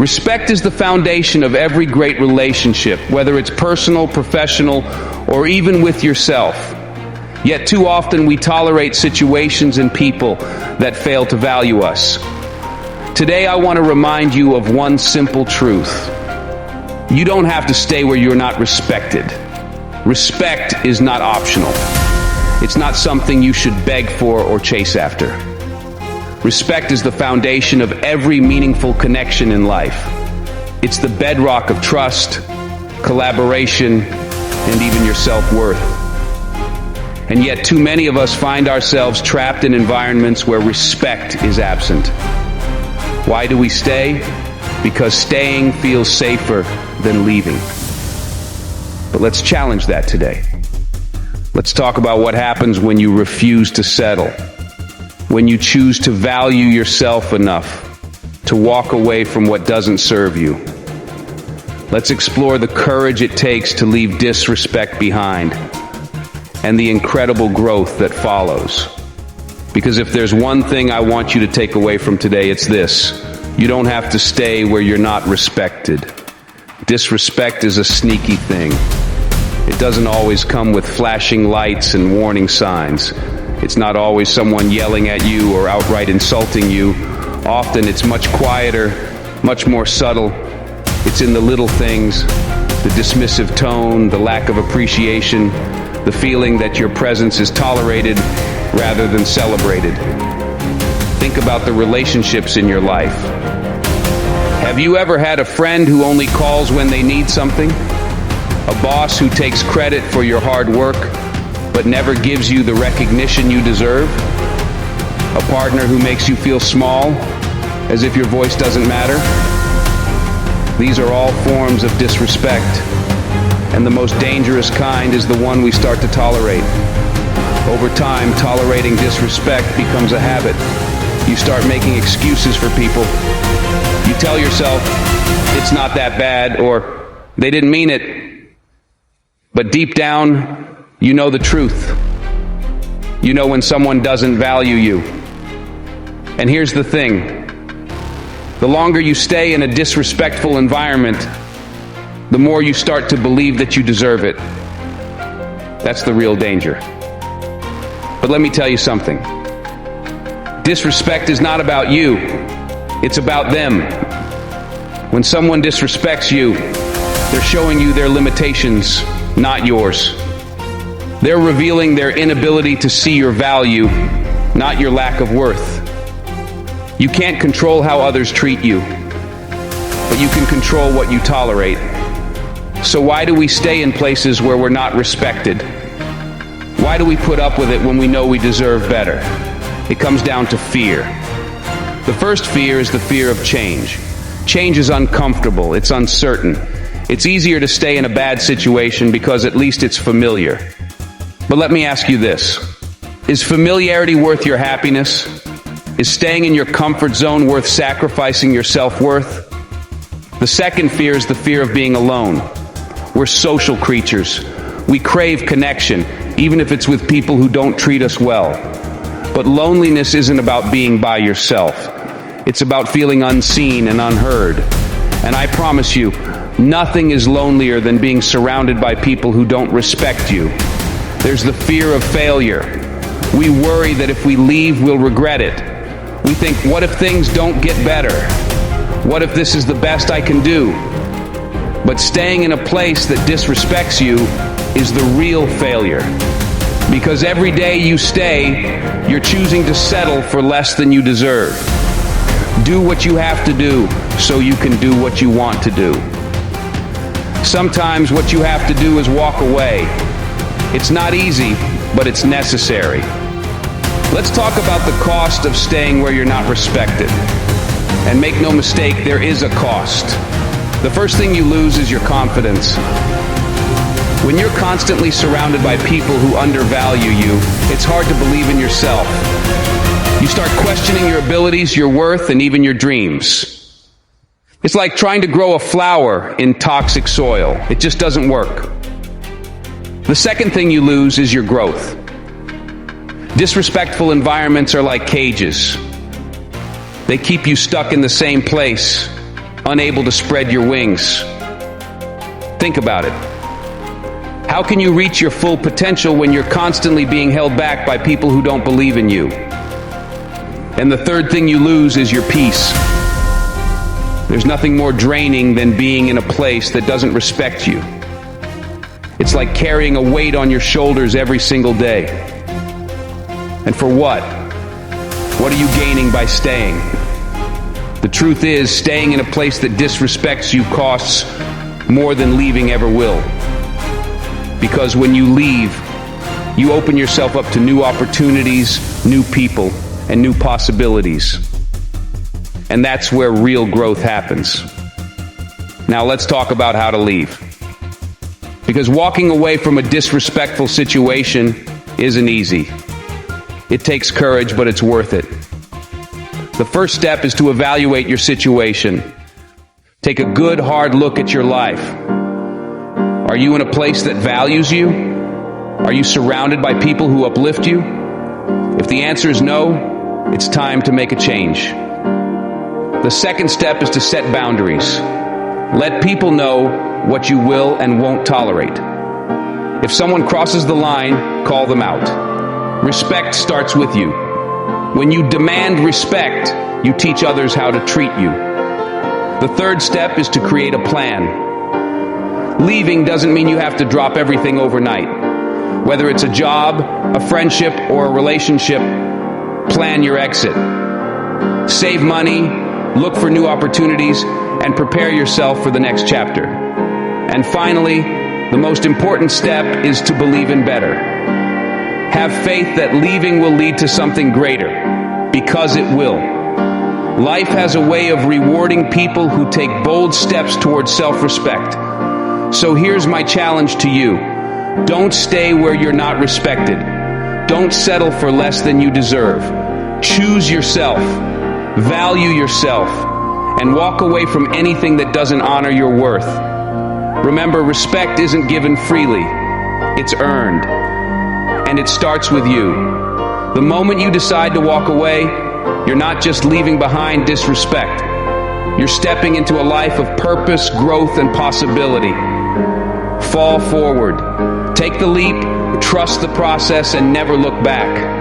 Respect is the foundation of every great relationship, whether it's personal, professional, or even with yourself. Yet too often we tolerate situations and people that fail to value us. Today I want to remind you of one simple truth. You don't have to stay where you're not respected. Respect is not optional. It's not something you should beg for or chase after. Respect is the foundation of every meaningful connection in life. It's the bedrock of trust, collaboration, and even your self-worth. And yet too many of us find ourselves trapped in environments where respect is absent. Why do we stay? Because staying feels safer than leaving. But let's challenge that today. Let's talk about what happens when you refuse to settle, when you choose to value yourself enough to walk away from what doesn't serve you. Let's explore the courage it takes to leave disrespect behind and the incredible growth that follows. Because if there's one thing I want you to take away from today, it's this. You don't have to stay where you're not respected. Disrespect is a sneaky thing. It doesn't always come with flashing lights and warning signs. It's not always someone yelling at you or outright insulting you. Often it's much quieter, much more subtle. It's in the little things, the dismissive tone, the lack of appreciation, the feeling that your presence is tolerated rather than celebrated. Think about the relationships in your life. Have you ever had a friend who only calls when they need something? A boss who takes credit for your hard work but never gives you the recognition you deserve? A partner who makes you feel small, as if your voice doesn't matter? These are all forms of disrespect, and the most dangerous kind is the one we start to tolerate. Over time, tolerating disrespect becomes a habit. You start making excuses for people. You tell yourself, it's not that bad, or they didn't mean it. But deep down, you know the truth. You know when someone doesn't value you. And here's the thing. The longer you stay in a disrespectful environment, the more you start to believe that you deserve it. That's the real danger. But let me tell you something. Disrespect is not about you. It's about them. When someone disrespects you, they're showing you their limitations, not yours. They're revealing their inability to see your value, not your lack of worth. You can't control how others treat you, but you can control what you tolerate. So why do we stay in places where we're not respected? Why do we put up with it when we know we deserve better? It comes down to fear. The first fear is the fear of change. Change is uncomfortable, it's uncertain. It's easier to stay in a bad situation because at least it's familiar. But let me ask you this. Is familiarity worth your happiness? Is staying in your comfort zone worth sacrificing your self-worth? The second fear is the fear of being alone. We're social creatures. We crave connection, even if it's with people who don't treat us well. But loneliness isn't about being by yourself. It's about feeling unseen and unheard. And I promise you, nothing is lonelier than being surrounded by people who don't respect you. There's the fear of failure. We worry that if we leave, we'll regret it. We think, what if things don't get better? What if this is the best I can do? But staying in a place that disrespects you is the real failure. Because every day you stay, you're choosing to settle for less than you deserve. Do what you have to do so you can do what you want to do. Sometimes what you have to do is walk away. It's not easy, but it's necessary. Let's talk about the cost of staying where you're not respected. And make no mistake, there is a cost. The first thing you lose is your confidence. When you're constantly surrounded by people who undervalue you, it's hard to believe in yourself. You start questioning your abilities, your worth, and even your dreams. It's like trying to grow a flower in toxic soil. It just doesn't work. The second thing you lose is your growth. Disrespectful environments are like cages. They keep you stuck in the same place, unable to spread your wings. Think about it. How can you reach your full potential when you're constantly being held back by people who don't believe in you? And the third thing you lose is your peace. There's nothing more draining than being in a place that doesn't respect you. It's like carrying a weight on your shoulders every single day. And for what? What are you gaining by staying? The truth is, staying in a place that disrespects you costs more than leaving ever will. Because when you leave, you open yourself up to new opportunities, new people, and new possibilities. And that's where real growth happens. Now let's talk about how to leave. Because walking away from a disrespectful situation isn't easy. It takes courage, but it's worth it. The first step is to evaluate your situation. Take a good, hard look at your life. Are you in a place that values you? Are you surrounded by people who uplift you? If the answer is no, it's time to make a change. The second step is to set boundaries. Let people know what you will and won't tolerate. If someone crosses the line, call them out. Respect starts with you. When you demand respect, you teach others how to treat you. The third step is to create a plan. Leaving doesn't mean you have to drop everything overnight. Whether it's a job, a friendship, or a relationship, plan your exit. Save money, look for new opportunities, and prepare yourself for the next chapter. And finally, the most important step is to believe in better. Have faith that leaving will lead to something greater, because it will. Life has a way of rewarding people who take bold steps towards self-respect. So here's my challenge to you. Don't stay where you're not respected. Don't settle for less than you deserve. Choose yourself, value yourself, and walk away from anything that doesn't honor your worth. Remember, respect isn't given freely. It's earned. And it starts with you. The moment you decide to walk away, you're not just leaving behind disrespect. You're stepping into a life of purpose, growth, and possibility. Fall forward. Take the leap, trust the process, and never look back.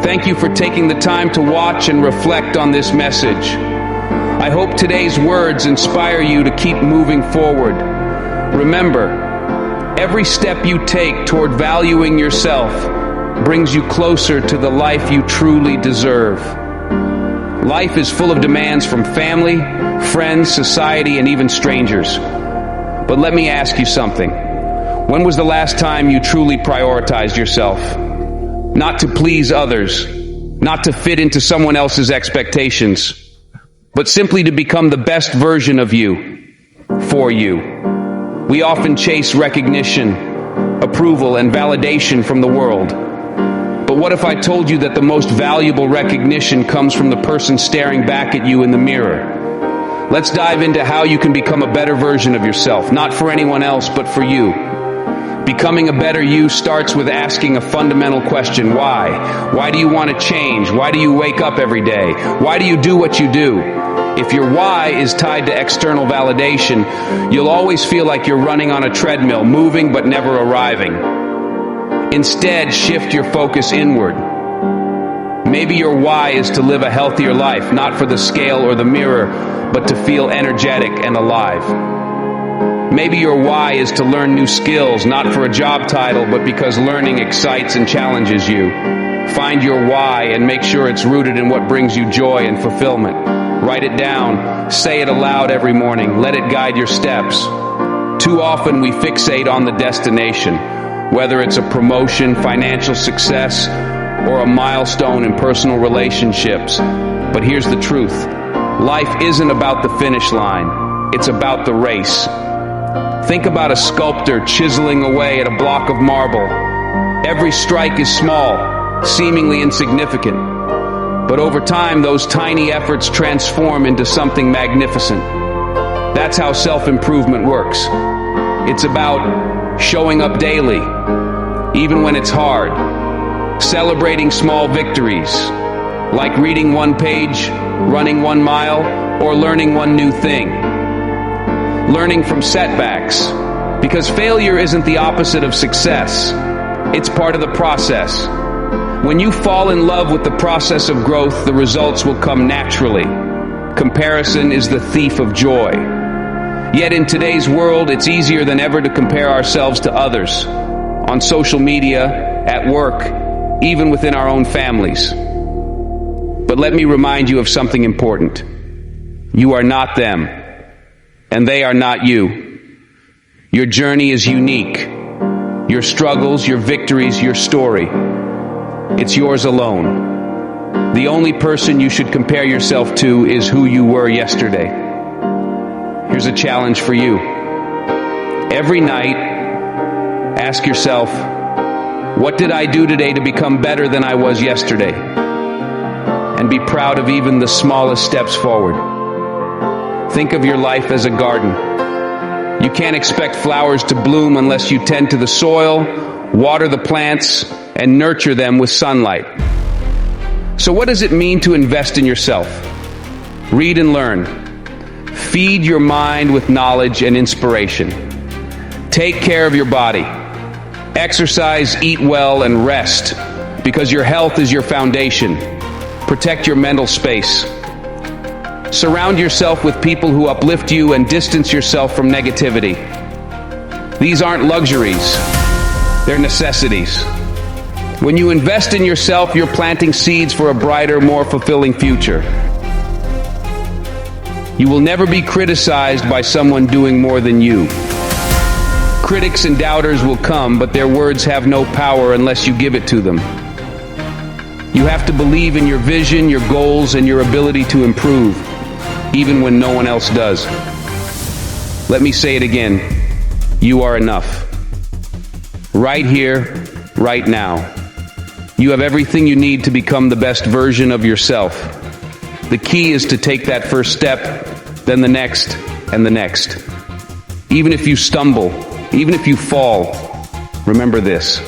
Thank you for taking the time to watch and reflect on this message. I hope today's words inspire you to keep moving forward. Remember, every step you take toward valuing yourself brings you closer to the life you truly deserve. Life is full of demands from family, friends, society, and even strangers. But let me ask you something. When was the last time you truly prioritized yourself? Not to please others, not to fit into someone else's expectations, but simply to become the best version of you, for you. We often chase recognition, approval, and validation from the world. But what if I told you that the most valuable recognition comes from the person staring back at you in the mirror? Let's dive into how you can become a better version of yourself, not for anyone else, but for you. Becoming a better you starts with asking a fundamental question. Why? Why do you want to change? Why do you wake up every day? Why do you do what you do? If your why is tied to external validation, you'll always feel like you're running on a treadmill, moving but never arriving. Instead, shift your focus inward. Maybe your why is to live a healthier life, not for the scale or the mirror, but to feel energetic and alive. Maybe your why is to learn new skills, not for a job title, but because learning excites and challenges you. Find your why and make sure it's rooted in what brings you joy and fulfillment. Write it down. Say it aloud every morning. Let it guide your steps. Too often we fixate on the destination, whether it's a promotion, financial success, or a milestone in personal relationships. But here's the truth. Life isn't about the finish line. It's about the race. Think about a sculptor chiseling away at a block of marble. Every strike is small, seemingly insignificant. But over time, those tiny efforts transform into something magnificent. That's how self-improvement works. It's about showing up daily, even when it's hard. Celebrating small victories, like reading one page running 1 mile, or learning one new thing. Learning from setbacks, because failure isn't the opposite of success. It's part of the process. When you fall in love with the process of growth, the results will come naturally. Comparison is the thief of joy. Yet in today's world, it's easier than ever to compare ourselves to others, on social media, at work, even within our own families. But let me remind you of something important. You are not them, and they are not you. Your journey is unique. Your struggles, your victories, your story. It's yours alone. The only person you should compare yourself to is who you were yesterday. Here's a challenge for you. Every night, ask yourself, what did I do today to become better than I was yesterday? And be proud of even the smallest steps forward. Think of your life as a garden. You can't expect flowers to bloom unless you tend to the soil, water the plants, and nurture them with sunlight. So what does it mean to invest in yourself? Read and learn. Feed your mind with knowledge and inspiration. Take care of your body. Exercise, eat well, and rest, because your health is your foundation. Protect your mental space. Surround yourself with people who uplift you and distance yourself from negativity. These aren't luxuries. They're necessities. When you invest in yourself, you're planting seeds for a brighter, more fulfilling future. You will never be criticized by someone doing more than you. Critics and doubters will come, but their words have no power unless you give it to them. You have to believe in your vision, your goals, and your ability to improve, even when no one else does. Let me say it again. You are enough. Right here, right now. You have everything you need to become the best version of yourself. The key is to take that first step, then the next, and the next. Even if you stumble, even if you fall, remember this.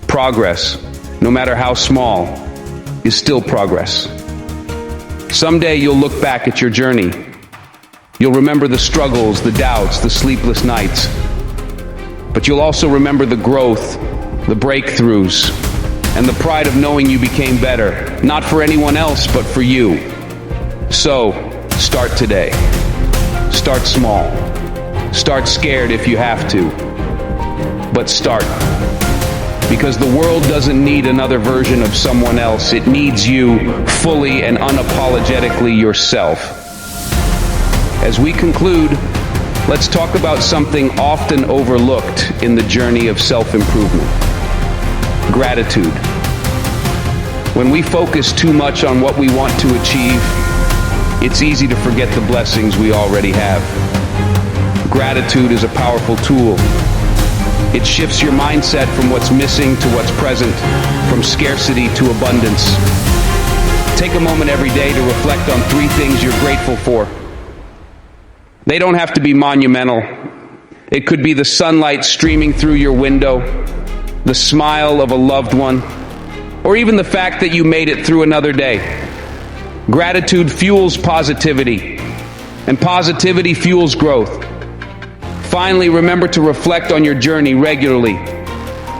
Progress, no matter how small, is still progress. Someday you'll look back at your journey. You'll remember the struggles, the doubts, the sleepless nights. But you'll also remember the growth, the breakthroughs, and the pride of knowing you became better, not for anyone else, but for you. So, start today. Start small. Start scared if you have to. But start. Because the world doesn't need another version of someone else. It needs you fully and unapologetically yourself. As we conclude, let's talk about something often overlooked in the journey of self-improvement. Gratitude. When we focus too much on what we want to achieve, it's easy to forget the blessings we already have. Gratitude is a powerful tool. It shifts your mindset from what's missing to what's present, from scarcity to abundance. Take a moment every day to reflect on 3 things you're grateful for. They don't have to be monumental. It could be the sunlight streaming through your window, the smile of a loved one, or even the fact that you made it through another day. Gratitude fuels positivity, and positivity fuels growth. Finally, remember to reflect on your journey regularly.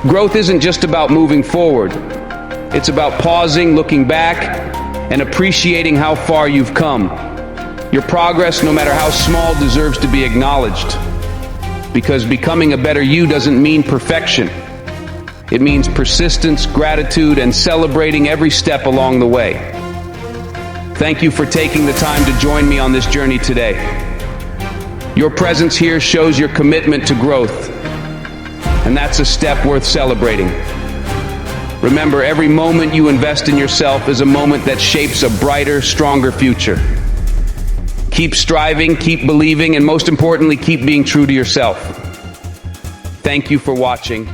Growth isn't just about moving forward. It's about pausing, looking back, and appreciating how far you've come. Your progress, no matter how small, deserves to be acknowledged. Because becoming a better you doesn't mean perfection. It means persistence, gratitude, and celebrating every step along the way. Thank you for taking the time to join me on this journey today. Your presence here shows your commitment to growth, and that's a step worth celebrating. Remember, every moment you invest in yourself is a moment that shapes a brighter, stronger future. Keep striving, keep believing, and most importantly, keep being true to yourself. Thank you for watching.